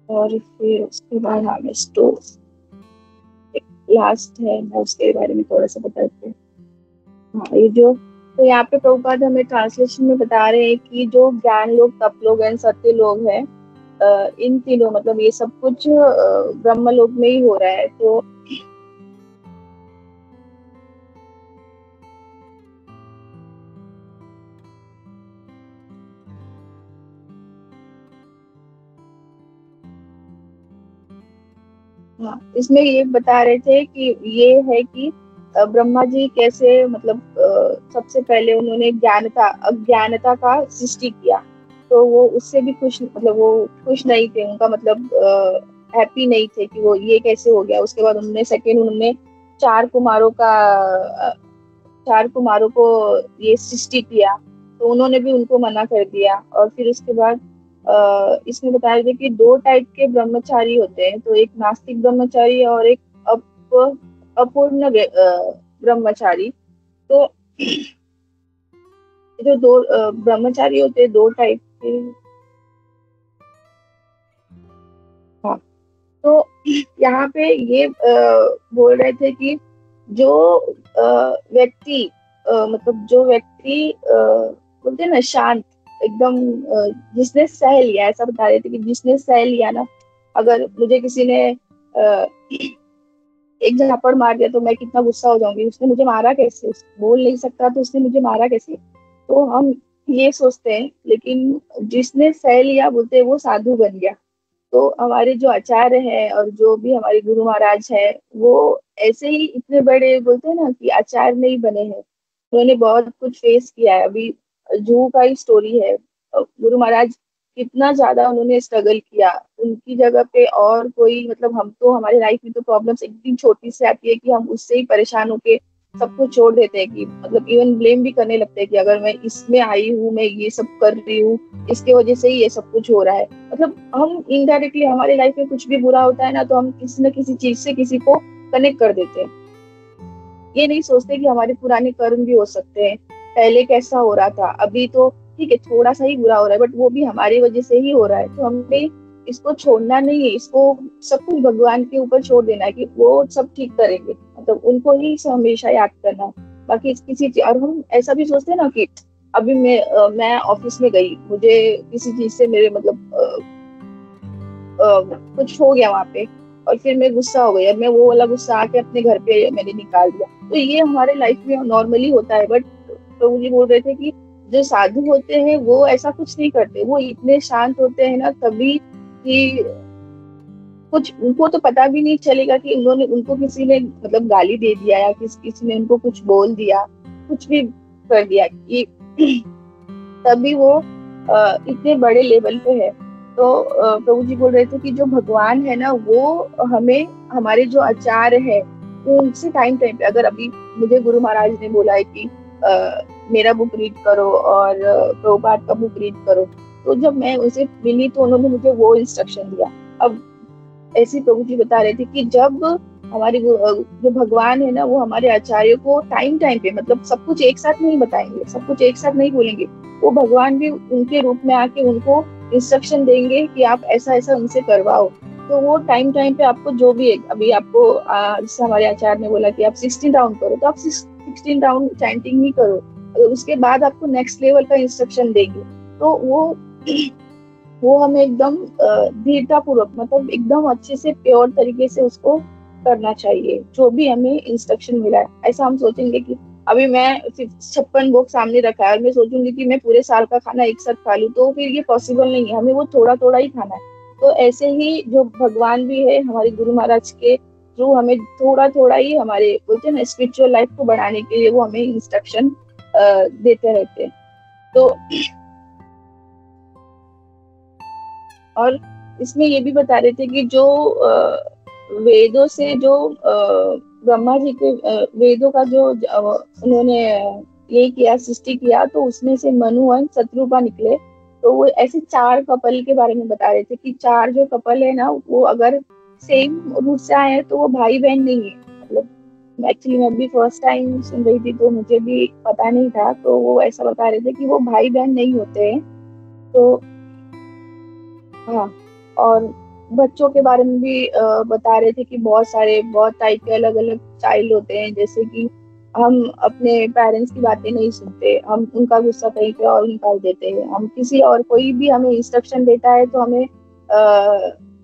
Speaker 2: और फिर उसके बाद हमें स्टोव लास्ट है, मैं उसके बारे में थोड़ा सा बताती हूँ। हाँ ये जो, तो यहाँ पे प्रभुपाद हमें ट्रांसलेशन में बता रहे हैं कि जो ज्ञान लोग, तप लोग एंड सत्य लोग हैं, इन तीनों मतलब ये सब कुछ ब्रह्म लोक में ही हो रहा है। तो हाँ इसमें ये बता रहे थे कि ये है कि ब्रह्मा जी कैसे मतलब सबसे पहले उन्होंने ज्ञानता अज्ञानता का सृष्टि किया, तो वो उससे भी खुश मतलब वो खुश नहीं थे, उनका मतलब हैप्पी नहीं थे कि वो ये कैसे हो गया। उसके बाद उन्होंने सेकेंड उन्होंने चार कुमारों का अ, 4 कुमारों को ये सृष्टि किया, तो उन्होंने भी उनको मना कर दिया। और फिर उसके बाद इसमें बताया गया कि 2 टाइप के ब्रह्मचारी होते हैं, तो एक नास्तिक ब्रह्मचारी और एक अपूर्ण ब्रह्मचारी। तो जो 2 ब्रह्मचारी होते हैं 2 टाइप के। हाँ तो यहाँ पे ये बोल रहे थे कि जो व्यक्ति मतलब जो व्यक्ति बोलते हैं ना शांत एकदम, जिसने सह लिया, ऐसा बता रहे थे कि जिसने सह लिया ना, अगर मुझे किसी ने एक झापड़ मार दिया तो मैं कितना गुस्सा हो जाऊंगी, उसने मुझे मारा कैसे, बोल नहीं सकता तो उसने मुझे मारा कैसे। तो हम ये सोचते हैं, लेकिन जिसने सह लिया बोलते हैं वो साधु बन गया। तो हमारे जो आचार्य है और जो भी हमारे गुरु महाराज है, वो ऐसे ही इतने बड़े बोलते हैं ना कि आचार्य नहीं बने हैं। उन्होंने बहुत कुछ फेस किया है। अभी जूहू का ही स्टोरी है। गुरु महाराज कितना ज्यादा उन्होंने स्ट्रगल किया। उनकी जगह पे और कोई, मतलब हम तो, हमारी लाइफ में तो प्रॉब्लम्स एकदम छोटी सी आती है कि हम उससे ही परेशान होके सब कुछ छोड़ देते हैं, कि मतलब इवन ब्लेम भी करने लगते हैं कि अगर मैं इसमें आई हूँ, मैं ये सब कर रही हूँ, इसके वजह से ही ये सब कुछ हो रहा है। मतलब हम इनडायरेक्टली हमारे लाइफ में कुछ भी बुरा होता है ना, तो हम किसी न किसी चीज से किसी को कनेक्ट कर देते हैं। ये नहीं सोचते कि हमारे पुराने कर्म भी हो सकते हैं, पहले कैसा हो रहा था। अभी तो ठीक है, थोड़ा सा ही बुरा हो रहा है, बट वो भी हमारी वजह से ही हो रहा है। तो हमें इसको छोड़ना नहीं है, इसको सब कुछ भगवान के ऊपर छोड़ देना है कि वो सब ठीक करेंगे। मतलब उनको ही हमेशा याद करना है। बाकी किसी चीज, और हम ऐसा भी सोचते हैं ना कि अभी मैं ऑफिस में गई, मुझे किसी चीज से मेरे मतलब कुछ हो गया वहां पे, और फिर मैं गुस्सा हो गई, और मैं वो वाला गुस्सा आके अपने घर पे मैंने निकाल दिया। तो ये हमारे लाइफ में नॉर्मली होता है। बट प्रभु जी बोल रहे थे कि जो साधु होते हैं वो ऐसा कुछ नहीं करते, वो इतने शांत होते हैं ना तभी, कि कुछ उनको तो पता भी नहीं चलेगा कि उन्होंने, उनको किसी ने मतलब गाली दे दिया, या किसी ने उनको कुछ बोल दिया, कुछ भी कर दिया, कि तभी वो इतने बड़े लेवल पे है। तो प्रभु जी बोल रहे थे कि जो भगवान है ना, वो हमें, हमारे जो आचार्य है, वो उनसे टाइम टाइम पे, अगर अभी मुझे गुरु महाराज ने बोला है कि मेरा बुक रीड करो और प्रभुपाद का बुक रीड करो, तो जब मैं उनसे मिली तो उन्होंने मुझे वो इंस्ट्रक्शन दिया। अब ऐसे प्रभु जी बता रहे थे कि जब हमारे जो भगवान है ना, वो हमारे आचार्य को टाइम टाइम पे, मतलब सब कुछ एक साथ नहीं बताएंगे, सब कुछ एक साथ नहीं बोलेंगे। वो भगवान भी उनके रूप में आके उनको इंस्ट्रक्शन देंगे कि आप ऐसा ऐसा उनसे करवाओ। तो वो टाइम टाइम पे आपको जो भी है, अभी आपको जैसे हमारे आचार्य ने बोला कि आप 16 राउंड करो, तो आप 16 राउंड चैंटिंग ही करो। और उसके बाद आपको नेक्स्ट लेवल का इंस्ट्रक्शन देंगे। तो वो हमें एकदम दृढ़ता पूर्वक, मतलब एकदम अच्छे से प्योर तरीके से उसको करना चाहिए, जो भी हमें इंस्ट्रक्शन मिला है। ऐसा हम सोचेंगे कि अभी मैं 56 भोग सामने रखा है और मैं सोचूंगी कि मैं पूरे साल का खाना एक साथ खा लूं, तो फिर ये पॉसिबल नहीं है। हमें वो थोड़ा थोड़ा ही खाना है। तो ऐसे ही जो भगवान भी है, हमारे गुरु महाराज के थ्रू हमें थोड़ा थोड़ा ही, हमारे बोलते हैं ना स्पिरिचुअल लाइफ को बढ़ाने के लिए, वो हमें इंस्ट्रक्शन देते रहते हैं। तो और इसमें ये भी बता रहे थे कि जो वेदों से जो ब्रह्मा जी के वेदों का जो उन्होंने ये किया, सृष्टि किया, तो उसमें से मनु और शत्रुपा निकले। तो वो ऐसे 4 कपल के बारे में बता रहे थे कि 4 जो कपल है ना, वो अगर सेम रूट से आए हैं तो वो भाई बहन नहीं है। मतलब एक्चुअली मैं भी फर्स्ट टाइम सुन रही थी, तो मुझे भी पता नहीं था। तो वो ऐसा बता रहे थे कि वो भाई बहन नहीं होते हैं। तो हाँ, और बच्चों के बारे में भी बता रहे थे कि बहुत टाइप के अलग अलग चाइल्ड होते हैं। जैसे कि हम अपने पेरेंट्स की बातें नहीं सुनते, हम उनका गुस्सा कहीं पे और निकाल देते हैं। हम किसी और, कोई भी हमें इंस्ट्रक्शन देता है तो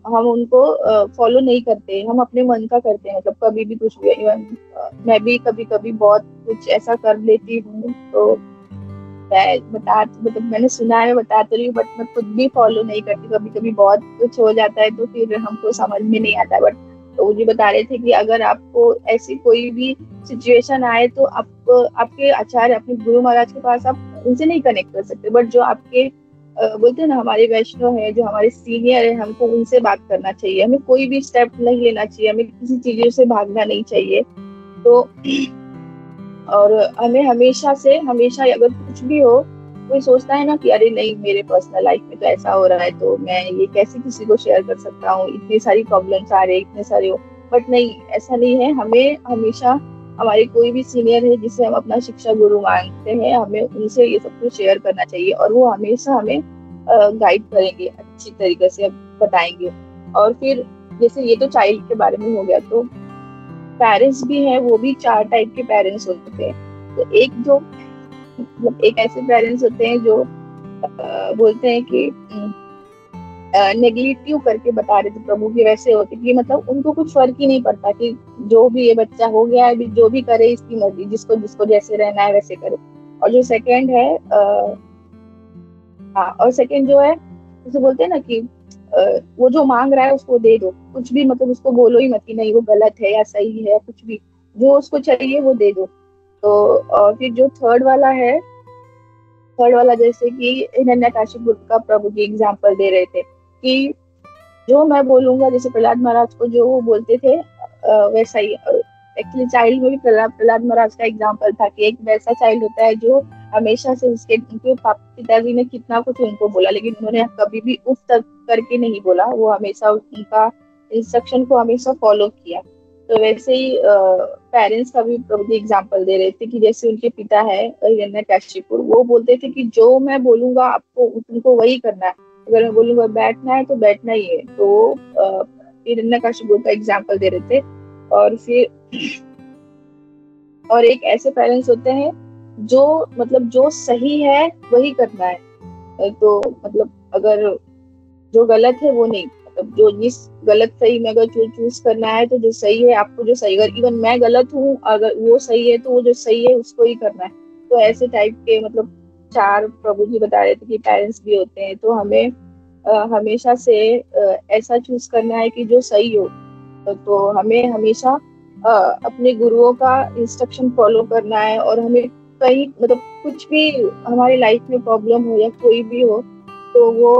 Speaker 2: हम उनको फॉलो नहीं करते, हम अपने मन का करते हैं। मतलब कभी भी कुछ भी, इवन मैं भी कभी कभी बहुत कुछ ऐसा कर लेती हूँ। तो मतलब मैंने सुना है, बता तो रही हूँ, बट मैं खुद भी फॉलो नहीं करती। कभी कभी बहुत कुछ हो जाता है तो फिर हमको समझ में नहीं आता। बट तो मुझे बता रहे थे कि अगर आपको ऐसी कोई भी सिचुएशन आए तो आप आपके आचार्य, अपने गुरु महाराज के पास आप उनसे नहीं कनेक्ट कर सकते, बट जो आपके बोलते हैं ना, हमारे वैष्णव है, जो हमारे सीनियर है, हमको उनसे बात करना चाहिए। हमें कोई भी स्टेप नहीं लेना चाहिए, हमें किसी चीजों से भागना नहीं चाहिए। तो और हमें हमेशा से हमेशा, अगर कुछ भी हो, कोई सोचता है ना कि अरे नहीं, मेरे पर्सनल लाइफ में तो ऐसा हो रहा है, तो मैं ये कैसे किसी को शेयर कर सकता हूँ, इतनी सारी प्रॉब्लम्स आ रहे, इतने सारे हो। बट नहीं, ऐसा नहीं है। हमें हमेशा हमारे कोई भी सीनियर है जिसे हम अपना शिक्षा गुरु मानते हैं, हमें उनसे ये सब कुछ शेयर करना चाहिए, और वो हमेशा हमें गाइड करेंगे, अच्छी तरीके से बताएंगे। और फिर जैसे ये तो चाइल्ड के बारे में हो गया, तो पेरेंट्स भी हैं, वो भी 4 टाइप के पेरेंट्स होते हैं। तो एक जो, मतलब एक ऐसे पेरेंट्स होते हैं जो बोलते हैं कि नेगलेक्टिव करके बता रहे थे प्रभु की, वैसे होते कि मतलब उनको कुछ फर्क ही नहीं पड़ता कि जो भी ये बच्चा हो गया है, जो भी करे इसकी मर्जी, जिसको जिसको जैसे रहना है वैसे करे। और जो सेकंड है हाँ, और सेकंड जो है, जैसे बोलते हैं ना कि वो जो मांग रहा है उसको दे दो, कुछ भी मतलब उसको बोलो ही मत कि नहीं वो गलत है या सही है या कुछ भी, जो उसको चाहिए वो दे दो। तो और फिर जो थर्ड वाला जैसे कि हिरण्यकशिपु का प्रभु जी एग्जाम्पल दे रहे थे कि जो मैं बोलूंगा, जैसे प्रहलाद महाराज को जो वो बोलते थे वैसा ही। एक्चुअली चाइल्ड में भी प्रहलाद प्रहलाद महाराज का एग्जाम्पल था कि एक वैसा चाइल्ड होता है जो हमेशा से उसके उनके पिताजी ने कितना कुछ उनको बोला लेकिन उन्होंने कभी भी उफ तक करके नहीं बोला, वो हमेशा उनका इंस्ट्रक्शन को हमेशा फॉलो किया। तो वैसे ही पेरेंट्स का भी प्रभु जी एग्जाम्पल दे रहे थे कि जैसे उनके पिता है हिरण्यकशिपु, वो बोलते थे कि जो मैं बोलूंगा आपको तुमको वही करना है, अगर मैं बोलूंगा बैठना है तो बैठना ही है। तो हिरण्यकशिपु का एग्जाम्पल दे रहे थे। और फिर और एक ऐसे पेरेंट्स होते हैं जो मतलब जो सही है वही करना है। तो मतलब अगर जो गलत है वो नहीं, मतलब जो जिस गलत सही में अगर जो चूज करना है तो जो सही है आपको, जो सही, अगर इवन मैं गलत हूँ अगर वो सही है तो वो जो सही है उसको ही करना है। तो ऐसे टाइप के मतलब चार प्रभु जी बता रहे थे कि पेरेंट्स भी होते हैं। तो हमें हमेशा से ऐसा चूज करना है कि जो सही हो। तो हमें हमेशा अपने गुरुओं का इंस्ट्रक्शन फॉलो करना है। और हमें कहीं मतलब कुछ भी हमारी लाइफ में प्रॉब्लम हो या कोई भी हो तो वो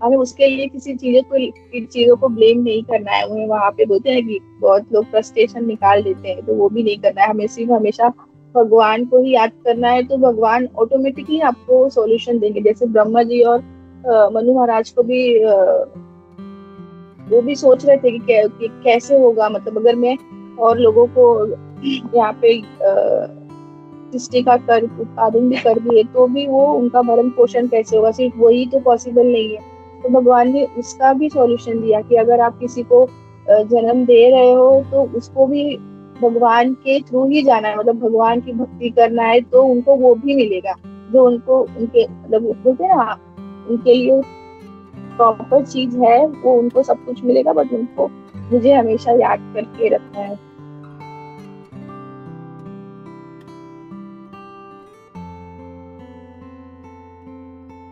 Speaker 2: हमें उसके लिए किसी चीजों को ब्लेम नहीं करना है। उन्हें वहां पे बोलते हैं कि बहुत लोग फ्रस्ट्रेशन निकाल देते हैं, तो वो भी नहीं करना है। हमें सिर्फ हमेशा भगवान को ही याद करना है, तो भगवान ऑटोमेटिकली आपको सॉल्यूशन देंगे। जैसे ब्रह्मा जी और मनु महाराज को भी वो भी सोच रहे थे कि कैसे होगा, मतलब अगर मैं और लोगों को यहाँ पे सृष्टि का कर उत्पादन भी कर दिए तो भी वो उनका भरण पोषण कैसे होगा, सिर्फ वही तो पॉसिबल नहीं है। तो भगवान ने उसका भी सॉल्यूशन दिया कि अगर आप किसी को जन्म दे रहे हो तो उसको भी भगवान के थ्रू ही जाना है, मतलब भगवान की भक्ति करना है तो उनको वो भी मिलेगा जो उनको उनके मतलब बोलते हैं ना, उनके लिए प्रॉपर चीज है, वो उनको सब कुछ मिलेगा, बट उनको मुझे हमेशा याद करके रखना है।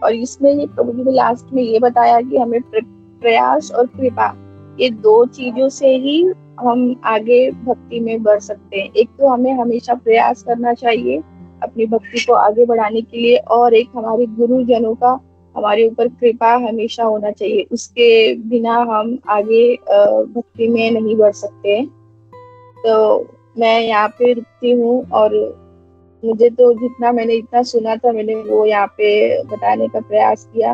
Speaker 2: और इसमें ये प्रभु जी ने लास्ट में ये बताया कि हमें प्रयास और कृपा, ये दो चीजों से ही हम आगे भक्ति में बढ़ सकते हैं। एक तो हमें हमेशा प्रयास करना चाहिए अपनी भक्ति को आगे बढ़ाने के लिए, और एक हमारे गुरुजनों का हमारे ऊपर कृपा हमेशा होना चाहिए, उसके बिना हम आगे भक्ति में नहीं बढ़ सकते। तो मैं यहाँ पे रुकती हूँ, और मुझे तो जितना मैंने इतना सुना था मैंने वो यहाँ पे बताने का प्रयास किया।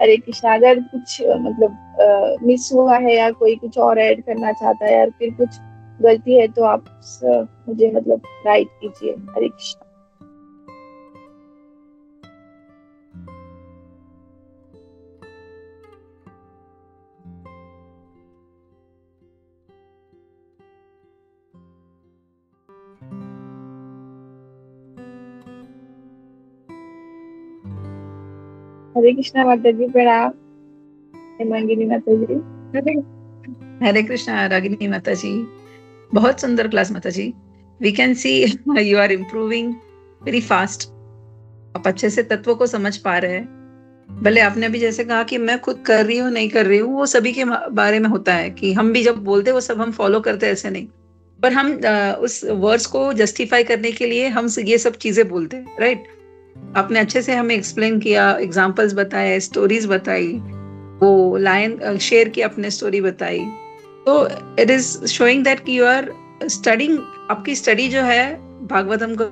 Speaker 2: हरे कृष्णा। अगर कुछ मिस हुआ है या कोई कुछ और ऐड करना चाहता है या फिर कुछ गलती है तो आप मुझे मतलब राइट कीजिए। हरे कृष्णा। हरे कृष्णा माता जी, प्रणाम। हेमांगिनी माता जी।
Speaker 3: हरे हरे कृष्णा रागिनी माता जी, बहुत सुंदर क्लास माता जी। We can see you are improving very fast. आप अच्छे से तत्व को समझ पा रहे हैं। भले आपने अभी जैसे कहा कि मैं खुद कर रही हूँ नहीं कर रही हूँ, वो सभी के बारे में होता है कि हम भी जब बोलते वो सब हम फॉलो करते, ऐसे नहीं। पर हम उस वर्ड्स को जस्टिफाई करने के लिए हम ये सब चीजें बोलते हैं, राइट। आपने अच्छे से हमें एक्सप्लेन किया, एग्जाम्पल्स बताए, स्टोरीज बताई, वो लायन शेयर की अपने स्टोरी बताई। तो इट इज शोइंग दैट कि यू आर स्टडिंग, आपकी स्टडी जो है भागवतम को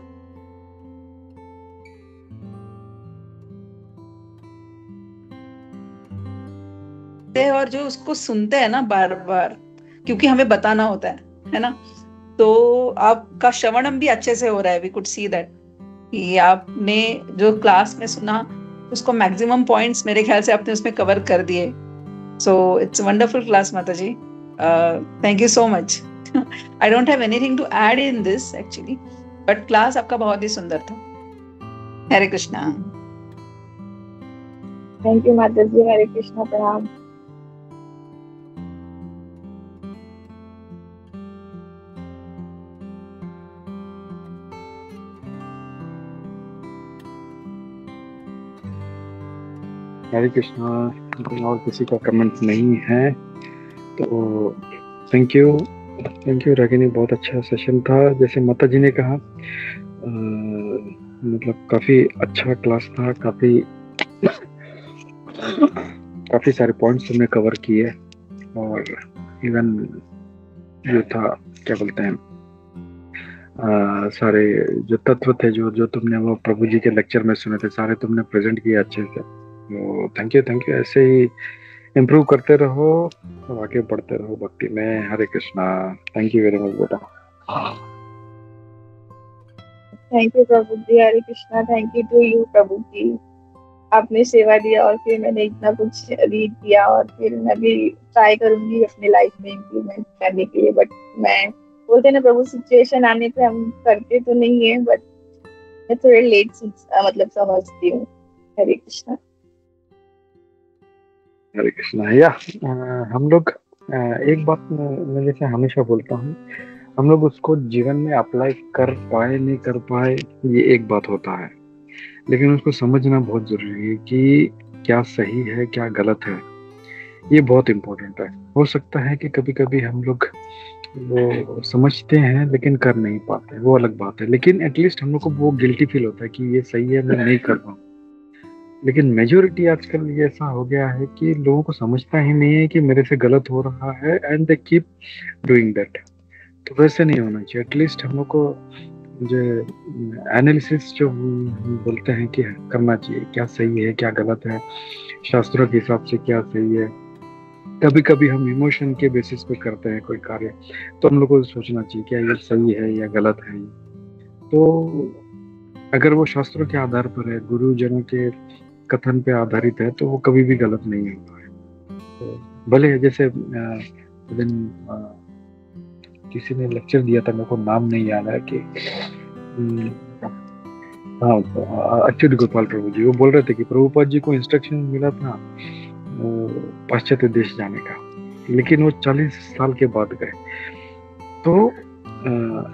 Speaker 3: है, और जो उसको सुनते हैं ना बार बार, क्योंकि हमें बताना होता है ना। तो आपका श्रवणम भी अच्छे से हो रहा है। वी कुड सी दैट कि आपने जो क्लास में सुना उसको मैक्सिमम पॉइंट्स मेरे ख्याल से आपने उसमें कवर कर दिए। सो इट्स वंडरफुल क्लास माता जी, thank you so much. I don't have anything to add in this actually, but class आपका बहुत ही सुंदर था। हरे कृष्णा।
Speaker 2: थैंक यू माता जी। हरे कृष्णा, प्रणाम।
Speaker 4: हरे कृष्णा। और किसी का कमेंट नहीं है तो थैंक यू रागिनी, बहुत अच्छा सेशन था। जैसे माता जी ने कहा मतलब काफी अच्छा क्लास था, काफी सारे पॉइंट्स तुमने कवर किए, और इवन जो था क्या बोलते हैं सारे जो तत्व थे जो तुमने वो प्रभु जी के लेक्चर में सुने थे, सारे तुमने प्रेजेंट किए अच्छे से। तो थैंक यू ऐसे ही इम्प्रूव करते रहो और आगे बढ़ते रहो भक्ति में। Hare Krishna. Thank you very much बेटा।
Speaker 2: थैंक यू प्रभु जी। Hare Krishna. Thank you to you प्रभु जी। आपने सेवा दिया और फिर मैंने इतना कुछ रीड किया, और फिर मैं भी ट्राई करूंगी अपने लाइफ में इम्प्लीमेंट करने के लिए। बट मैं बोलते ना प्रभु, सिचुएशन आने पे हम करते तो नहीं है, बट मैं थोड़े लेट मतलब समझती हूँ। हरे कृष्णा।
Speaker 4: हरे कृष्णा। या हम लोग एक बात मैं जैसे हमेशा बोलता हूँ, हम लोग उसको जीवन में अप्लाई कर पाए नहीं कर पाए ये एक बात होता है, लेकिन उसको समझना बहुत जरूरी है कि क्या सही है क्या गलत है, ये बहुत इम्पोर्टेंट है। हो सकता है कि कभी कभी हम लोग वो समझते हैं लेकिन कर नहीं पाते, वो अलग बात है, लेकिन एटलीस्ट हम लोग को वो गिल्टी फील होता है कि ये सही है, मैं नहीं कर पाऊँ। लेकिन मेजोरिटी आजकल ये ऐसा हो गया है कि लोगों को समझता ही नहीं है कि मेरे से गलत हो रहा है, and they keep doing that. तो वैसे नहीं होना चाहिए। एटलीस्ट हम लोग को जो एनालिसिस जो बोलते हैं कि करना चाहिए, क्या सही है क्या गलत है, शास्त्रों के हिसाब से क्या सही है। कभी कभी हम इमोशन के बेसिस पे करते हैं कोई कार्य, तो हम लोग को सोचना चाहिए क्या ये सही है या गलत है। तो अगर वो शास्त्रों के आधार पर है, गुरुजनों के कथन पे आधारित है, तो वो कभी भी गलत नहीं होता है। तो भले जैसे किसी ने लेक्चर दिया था, मेरे को नाम नहीं याद है कि हाँ अच्युत गोपाल प्रभु जी, वो बोल रहे थे कि प्रभुपाद जी को इंस्ट्रक्शन मिला था पाश्चात्य देश जाने का, लेकिन वो 40 साल के बाद गए। तो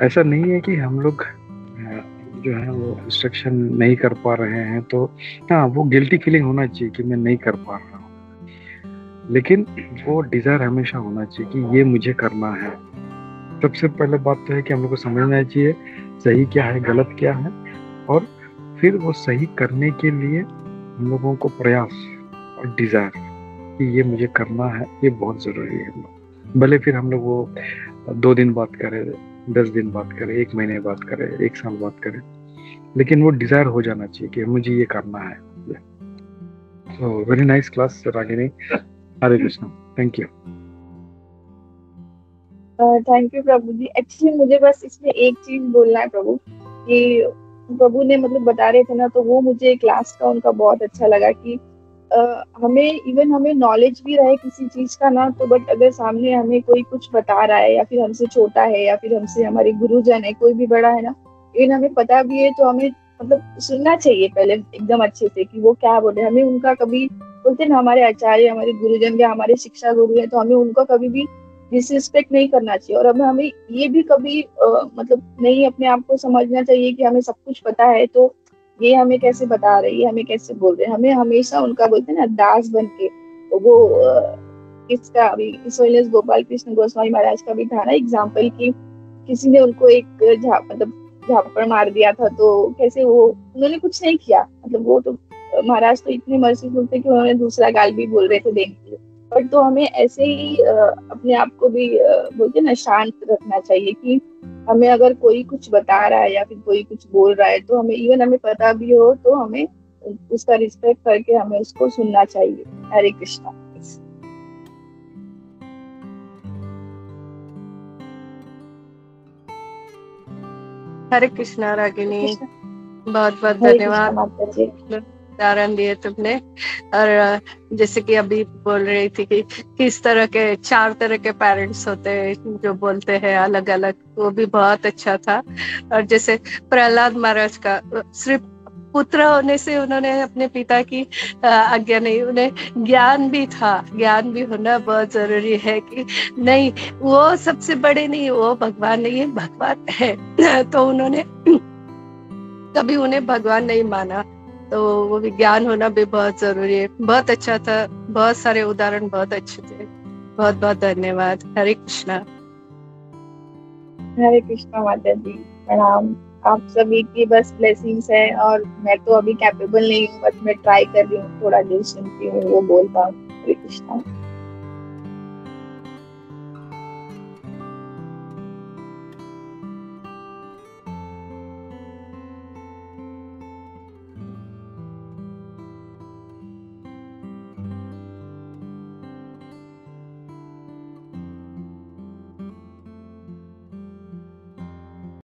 Speaker 4: ऐसा नहीं है कि हम लोग जो है वो इंस्ट्रक्शन नहीं कर पा रहे हैं, तो हाँ वो गिल्टी फीलिंग होना चाहिए कि मैं नहीं कर पा रहा हूँ, लेकिन वो डिजायर हमेशा होना चाहिए कि ये मुझे करना है। सबसे पहले बात तो है कि हम लोग को समझना चाहिए सही क्या है गलत क्या है, और फिर वो सही करने के लिए हम लोगों को प्रयास और डिजायर कि ये मुझे करना है, ये बहुत जरूरी है। भले फिर हम लोग वो 2 दिन बात करें, 10 दिन बात करें, 1 महीने बात करें, 1 साल बात करें, लेकिन वो डिजायर हो जाना चाहिए कि मुझे ये करना है। So very nice class Ragini. Hare Krishna. Thank you.
Speaker 2: Thank you Prabhu ji. Actually मुझे बस इसमें एक चीज बोलना है प्रभु, कि प्रभु ने मतलब बता रहे थे ना, तो वो मुझे क्लास का उनका बहुत अच्छा लगा कि हमें नॉलेज भी रहे किसी चीज का ना, तो बट अगर सामने हमें कोई कुछ बता रहा है, या फिर हमसे छोटा है, या फिर हमसे हमारे गुरुजन है, कोई भी बड़ा है ना, इवन हमें पता भी है, तो हमें मतलब सुनना चाहिए पहले एकदम अच्छे से कि वो क्या बोले। हमें उनका कभी बोलते ना, हमारे आचार्य हमारे गुरुजन या हमारे शिक्षा गुरु है, तो हमें उनको कभी भी डिसरिस्पेक्ट नहीं करना चाहिए। और हमें ये भी कभी मतलब नहीं अपने आप को समझना चाहिए कि हमें सब कुछ पता है, तो ये हमें कैसे बता रहे, ये हमें कैसे बोल रहे। हमें हमेशा उनका बोलते हैं ना दास बन के, वो किसका अभी सोइलेस गोपाल कृष्ण गोस्वामी महाराज का भी था ना एग्जाम्पल, कि किसी ने उनको एक झापड़ मार दिया था, तो कैसे वो उन्होंने कुछ नहीं किया, मतलब वो तो महाराज तो इतने मर्सीफुल थे कि उन्होंने दूसरा गाल भी बोल रहे थे देने के लिए। बट तो हमें ऐसे ही अपने आप को भी बोलते ना शांत रखना चाहिए, कि हमें अगर कोई कुछ बता रहा है या फिर कोई कुछ बोल रहा है, तो हमें इवन हमें पता भी हो, तो हमें उसका रिस्पेक्ट करके हमें उसको सुनना चाहिए। हरे कृष्णा।
Speaker 5: हरे कृष्णा रागिनी, बहुत बहुत धन्यवाद, उदाहरण दिए तुमने। और जैसे कि अभी बोल रही थी कि किस तरह के 4 तरह के पेरेंट्स होते हैं जो बोलते हैं अलग अलग, वो भी बहुत अच्छा था। और जैसे प्रहलाद महाराज का सिर्फ पुत्र होने से उन्होंने अपने पिता की आज्ञा नहीं, उन्हें ज्ञान भी था, ज्ञान भी होना बहुत जरूरी है कि नहीं वो सबसे बड़े नहीं, वो भगवान नहीं है, भगवान है। तो उन्होंने कभी उन्हें भगवान नहीं माना, तो वो विज्ञान होना भी बहुत जरूरी है। बहुत अच्छा था, बहुत सारे उदाहरण बहुत अच्छे थे। बहुत बहुत धन्यवाद। हरे कृष्णा।
Speaker 2: हरे कृष्णा माता जी, प्रणाम। आप सभी की बस ब्लेसिंग्स है, और मैं तो अभी कैपेबल नहीं हूँ, बट मैं ट्राई कर रही हूँ, थोड़ा जो सुनती हूँ वो बोल पाऊँ। हरे कृष्णा।